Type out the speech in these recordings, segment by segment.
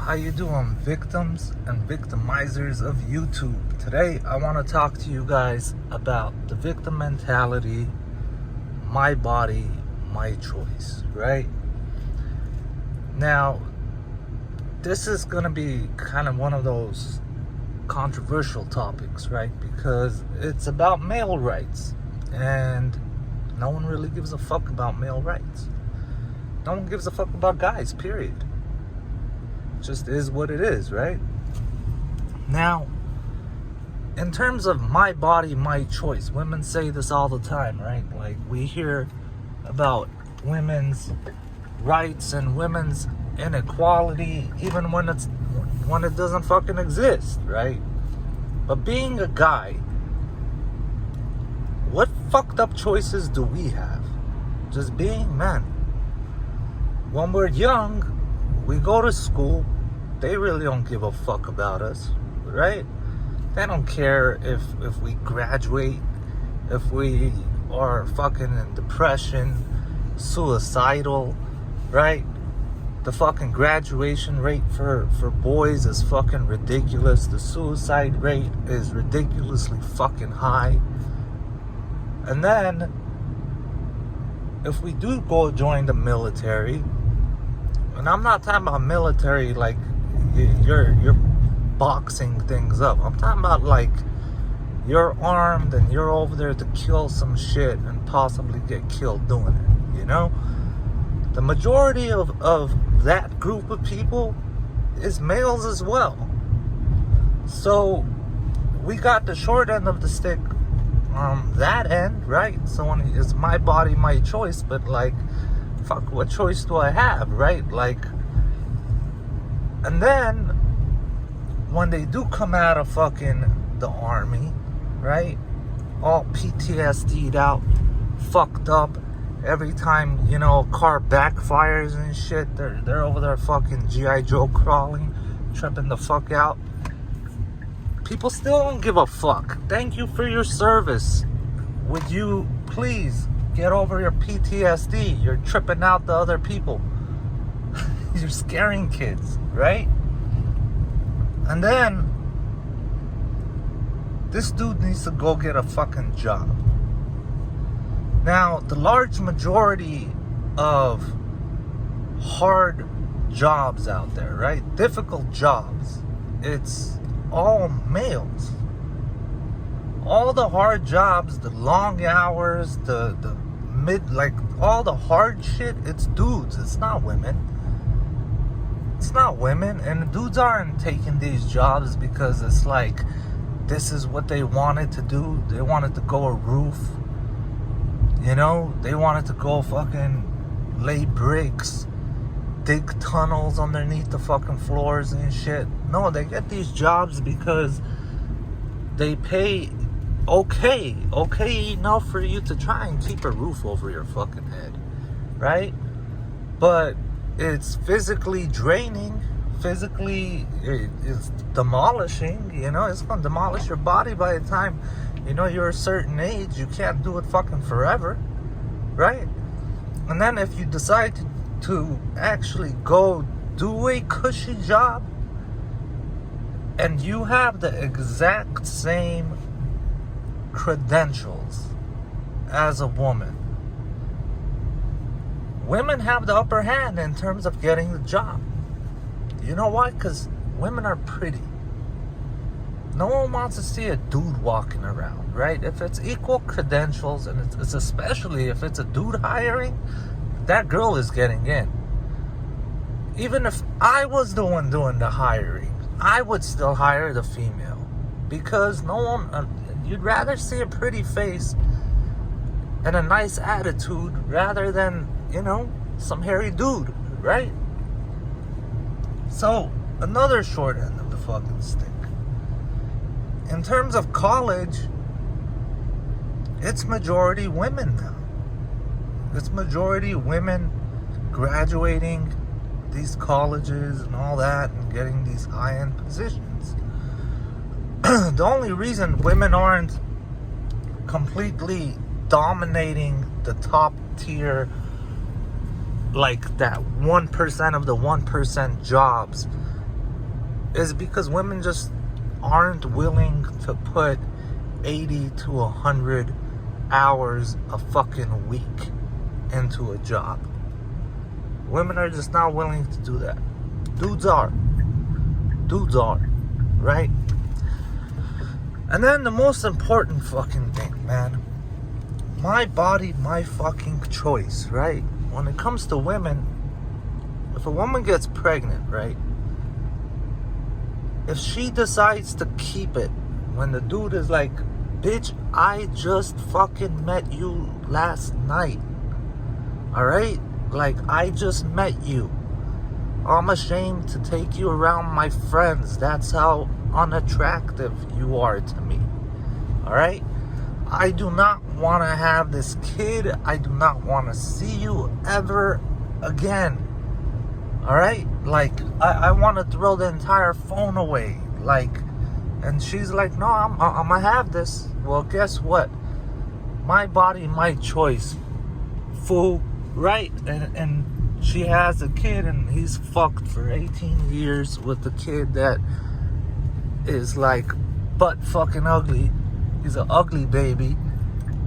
How you doing, victims and victimizers of YouTube? Today I want to talk to you guys about the victim mentality, my body, my choice, right? Now, this is going to be kind of one of those controversial topics, right? Because it's about male rights, and no one really gives a fuck about male rights. No one gives a fuck about guys, period. Just is what it is, right? Now, in terms of my body, my choice, women say this all the time, right? Like, we hear about women's rights and women's inequality, even when it doesn't fucking exist, right? But being a guy, what fucked up choices do we have? Just being men. When we're young, we go to school, they really don't give a fuck about us, right? They don't care if we graduate, if we are fucking in depression, suicidal, right? The fucking graduation rate for boys is fucking ridiculous. The suicide rate is ridiculously fucking high. And then, if we do go join the military, and I'm not talking about military like you're boxing things up. I'm talking about like you're armed and you're over there to kill some shit and possibly get killed doing it, you know? The majority of that group of people is males as well. So we got the short end of the stick on that end, right? So when it's my body, my choice, but like, fuck, what choice do I have, right? Like, and then when they do come out of fucking the army, right? All PTSD'd out, fucked up. Every time, you know, a car backfires and shit, they're over there fucking G.I. Joe crawling, tripping the fuck out. People still don't give a fuck. Thank you for your service. Would you please get over your PTSD? You're tripping out the other people. You're scaring kids, right? And then this dude needs to go get a fucking job. Now, the large majority of hard jobs out there, right? Difficult jobs. It's all males. All the hard jobs, the long hours, the mid, like all the hard shit, it's dudes. It's not women. It's not women. And the dudes aren't taking these jobs because it's like, this is what they wanted to do. They wanted to go a roof. You know, they wanted to go fucking lay bricks, dig tunnels underneath the fucking floors and shit. No, they get these jobs because they pay okay enough for you to try and keep a roof over your fucking head, right? But it's physically draining. Physically, it's demolishing. You know, it's gonna demolish your body by the time, you know, you're a certain age. You can't do it fucking forever, right? And then if you decide to actually go do a cushy job and you have the exact same credentials as a woman, women have the upper hand in terms of getting the job. You know why? Because women are pretty. No one wants to see a dude walking around, right? If it's equal credentials, and it's especially if it's a dude hiring, that girl is getting in. Even if I was the one doing the hiring, I would still hire the female. Because no one, you'd rather see a pretty face and a nice attitude rather than, you know, some hairy dude, right? So, another short end of the fucking stick. In terms of college, it's majority women now. It's majority women graduating these colleges and all that and getting these high-end positions. The only reason women aren't completely dominating the top tier, like that 1% of the 1% jobs is because women just aren't willing to put 80 to 100 hours a fucking week into a job. Women are just not willing to do that. Dudes are, right? And then the most important fucking thing, man. My body, my fucking choice, right? When it comes to women, if a woman gets pregnant, right? If she decides to keep it, when the dude is like, bitch, I just fucking met you last night. Alright? Like, I just met you. I'm ashamed to take you around my friends. That's how unattractive you are to me. Alright? I do not want to have this kid. I do not want to see you ever again. Alright? Like, I want to throw the entire phone away. Like, and she's like, no, I'm gonna have this. Well, guess what? My body, my choice. Fool. Right? And she has a kid, and he's fucked for 18 years with the kid that is like butt fucking ugly. He's an ugly baby,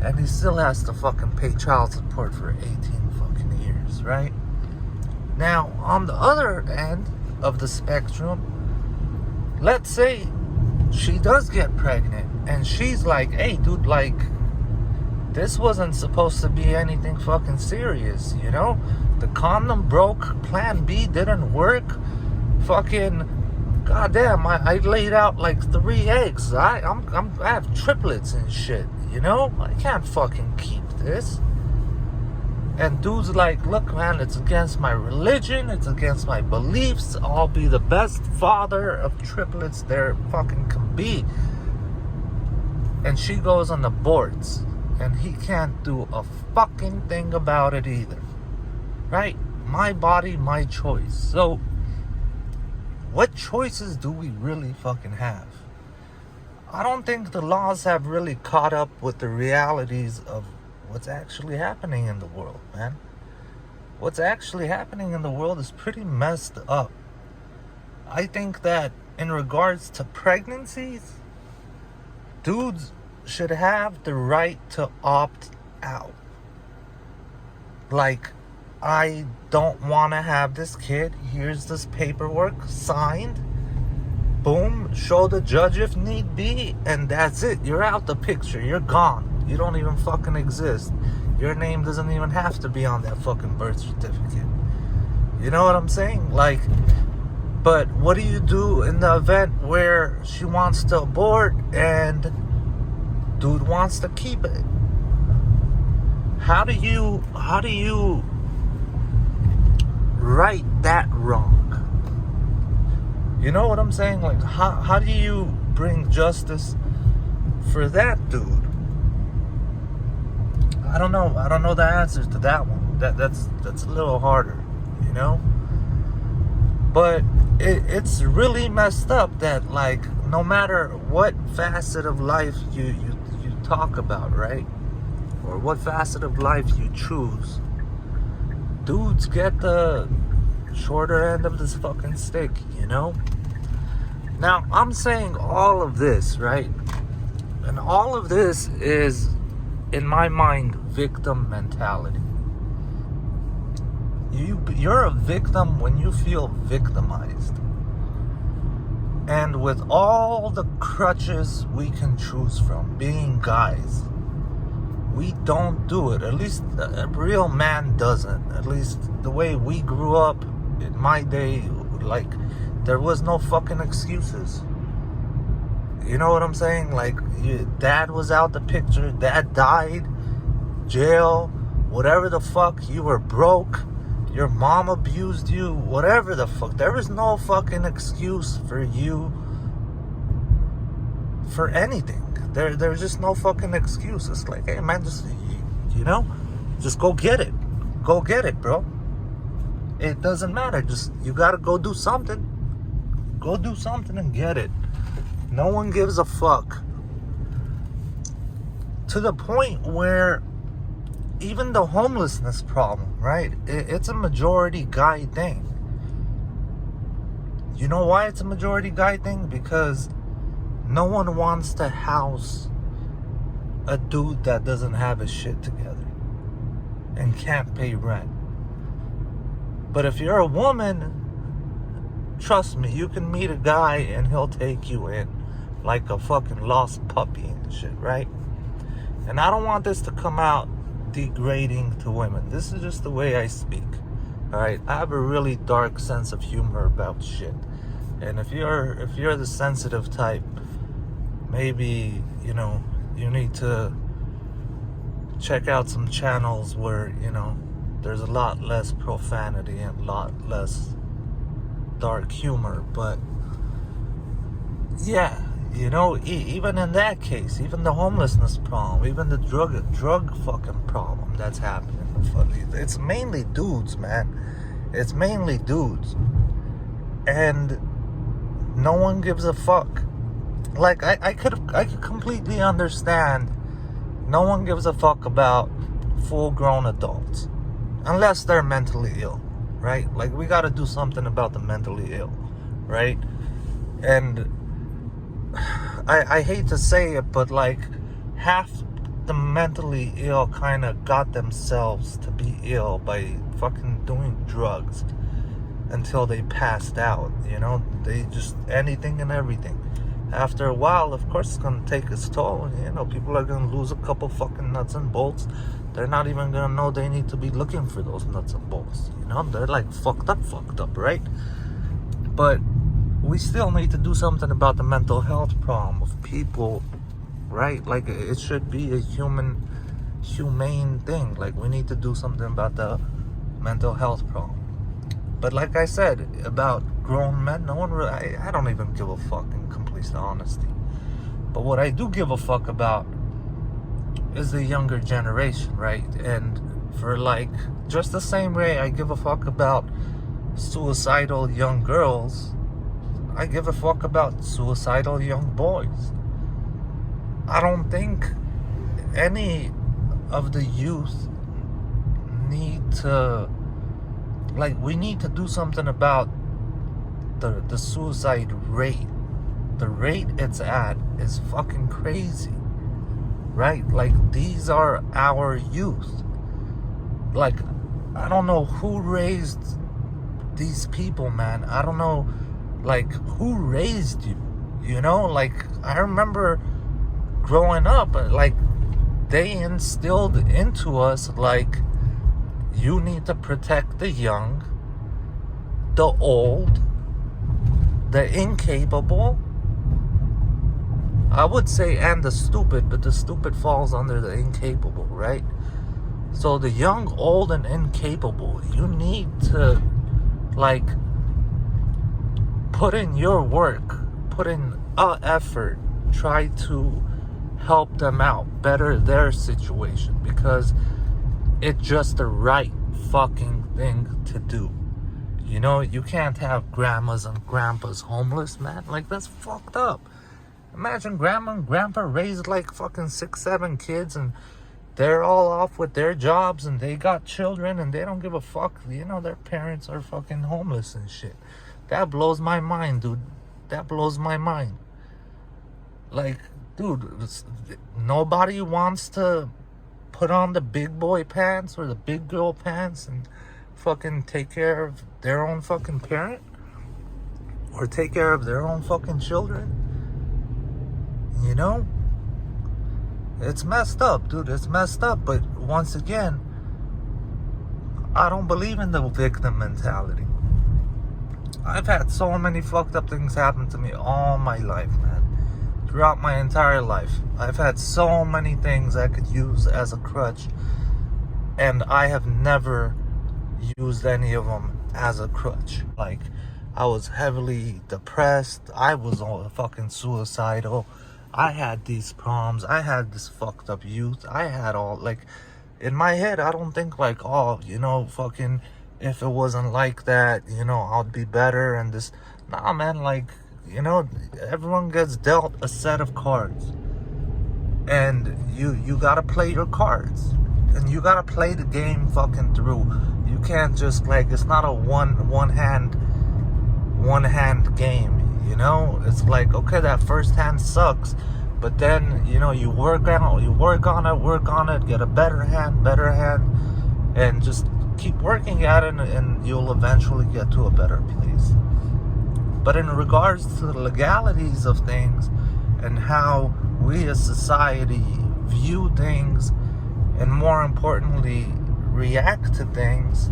and he still has to fucking pay child support for 18 fucking years, right? Now, on the other end of the spectrum, let's say she does get pregnant, and she's like, hey, dude, like, this wasn't supposed to be anything fucking serious, you know? The condom broke, plan B didn't work, fucking, goddamn, I laid out like 3 eggs. I have triplets and shit, you know? I can't fucking keep this. And dude's like, look, man, it's against my religion, it's against my beliefs. I'll be the best father of triplets there fucking can be. And she goes on the boards, and he can't do a fucking thing about it either. Right? My body, my choice. So, what choices do we really fucking have? I don't think the laws have really caught up with the realities of what's actually happening in the world, man. What's actually happening in the world is pretty messed up. I think that in regards to pregnancies, dudes should have the right to opt out. Like, I don't want to have this kid. Here's this paperwork signed. Boom. Show the judge if need be. And that's it. You're out the picture. You're gone. You don't even fucking exist. Your name doesn't even have to be on that fucking birth certificate. You know what I'm saying? Like, but what do you do in the event where she wants to abort and dude wants to keep it? How do you right that wrong? You know what I'm saying? Like, how do you bring justice for that dude? I don't know the answers to that one. That's a little harder, you know? But it's really messed up that, like, no matter what facet of life you talk about, right? Or what facet of life you choose, dudes get the shorter end of this fucking stick, you know? Now, I'm saying all of this, right? And all of this is, in my mind, victim mentality. You're a victim when you feel victimized. And with all the crutches we can choose from, being guys, we don't do it. At least a real man doesn't. At least the way we grew up in my day, like, there was no fucking excuses. You know what I'm saying? Like, dad was out the picture, dad died, jail, whatever the fuck, you were broke, your mom abused you, whatever the fuck. There was no fucking excuse for you for anything. There's just no fucking excuse. It's like, hey man, just, you know, just go get it. Go get it, bro. It doesn't matter. Just, you gotta go do something. Go do something and get it. No one gives a fuck. To the point where even the homelessness problem, right? It's a majority guy thing. You know why it's a majority guy thing? Because no one wants to house a dude that doesn't have his shit together and can't pay rent. But if you're a woman, trust me, you can meet a guy and he'll take you in like a fucking lost puppy and shit, right? And I don't want this to come out degrading to women. This is just the way I speak. Alright? I have a really dark sense of humor about shit. And if you're the sensitive type, maybe, you know, you need to check out some channels where, you know, there's a lot less profanity and a lot less dark humor. But yeah, you know, even in that case, even the homelessness problem, even the drug fucking problem that's happening, it's mainly dudes, man. It's mainly dudes. And no one gives a fuck. Like, I could completely understand no one gives a fuck about full-grown adults unless they're mentally ill, right? Like, we gotta do something about the mentally ill, right? And I hate to say it, but like half the mentally ill kind of got themselves to be ill by fucking doing drugs until they passed out, you know? They just, anything and everything. After a while, of course, it's gonna take its toll. You know, people are gonna lose a couple fucking nuts and bolts. They're not even gonna know they need to be looking for those nuts and bolts. You know, they're like fucked up, right? But we still need to do something about the mental health problem of people, right? Like, it should be a humane thing. Like, we need to do something about the mental health problem. But like I said, about grown men, no one really, I don't even give a fuck in complete honesty. But what I do give a fuck about is the younger generation, right? And for like, just the same way I give a fuck about suicidal young girls, I give a fuck about suicidal young boys. I don't think any of the youth need to, like, we need to do something about the suicide rate. The rate it's at is fucking crazy, right? Like, these are our youth. Like, I don't know who raised these people, man. I don't know, like, who raised you, you know? Like, I remember growing up, like, they instilled into us, like, you need to protect the young, the old, the incapable, I would say, and the stupid, but the stupid falls under the incapable, right? So the young, old, and incapable, you need to, like, put in your work, put in effort, try to help them out, better their situation, because it's just the right fucking thing to do. You know, you can't have grandmas and grandpas homeless, man. Like, that's fucked up. Imagine grandma and grandpa raised like fucking 6, 7 kids, and they're all off with their jobs, and they got children, and they don't give a fuck. You know, their parents are fucking homeless and shit. That blows my mind, dude. That blows my mind. Like, dude, nobody wants to put on the big boy pants or the big girl pants and fucking take care of their own fucking parent or take care of their own fucking children. You know? It's messed up, dude. It's messed up. But once again, I don't believe in the victim mentality. I've had so many fucked up things happen to me all my life, man. Throughout my entire life, I've had so many things I could use as a crutch, and I have never used any of them as a crutch. Like, I was heavily depressed. I was all fucking suicidal. I had these problems. I had this fucked up youth. I had all, like, in my head, I don't think like, oh, you know, fucking, if it wasn't like that, you know, I'd be better and this. Nah, man, like, you know, everyone gets dealt a set of cards, and you gotta play your cards, and you gotta play the game fucking through. You can't just, like, it's not a one hand, one-hand game, you know? It's like, okay, that first hand sucks, but then, you know, you work on it, get a better hand, and just keep working at it, and you'll eventually get to a better place. But in regards to the legalities of things and how we as society view things, and more importantly, react to things,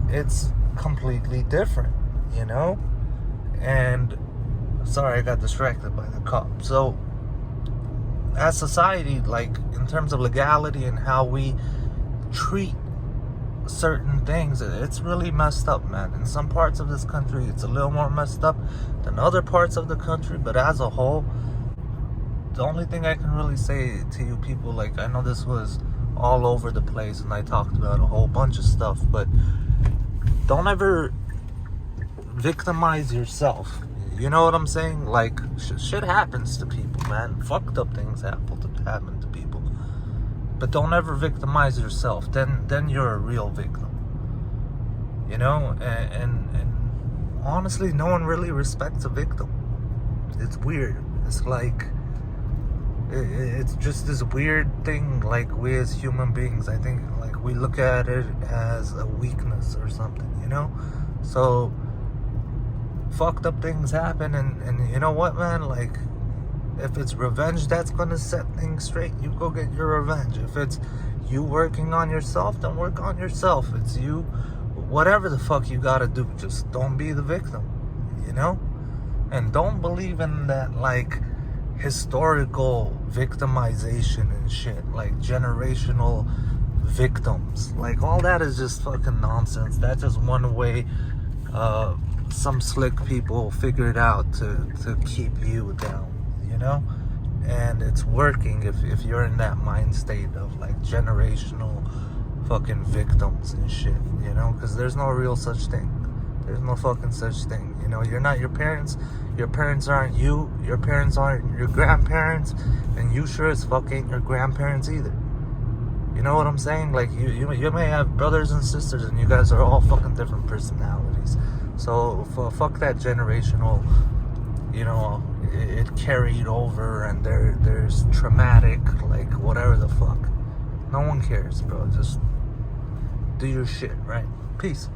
it's completely different, you know? And sorry, I got distracted by the cop. So as society, like in terms of legality and how we treat certain things, it's really messed up, man. In some parts of this country, it's a little more messed up than other parts of the country, but as a whole, the only thing I can really say to you people, like, I know this was all over the place and I talked about a whole bunch of stuff, but don't ever victimize yourself. You know what I'm saying? Like, shit happens to people, man. Fucked up things happen to people. But don't ever victimize yourself. Then you're a real victim. You know? And honestly, no one really respects a victim. It's weird. It's like, it's just this weird thing, like, we as human beings, I think, like, we look at it as a weakness or something, you know? So fucked up things happen, and you know what, man, like, if it's revenge that's gonna set things straight, you go get your revenge. If it's you working on yourself, then work on yourself. It's you, whatever the fuck you gotta do, just don't be the victim, you know? And don't believe in that, like, historical victimization and shit, like generational victims. Like, all that is just fucking nonsense. That's just one way some slick people figured out to keep you down, you know? And it's working if you're in that mind state of, like, generational fucking victims and shit, you know? Because there's no real such thing. There's no fucking such thing, you know? You're not your parents. Your parents aren't you. Your parents aren't your grandparents. And you sure as fuck ain't your grandparents either. You know what I'm saying? Like, you may have brothers and sisters, and you guys are all fucking different personalities. So fuck that generational, you know, it carried over, and there's traumatic, like, whatever the fuck. No one cares, bro. Just do your shit, right? Peace.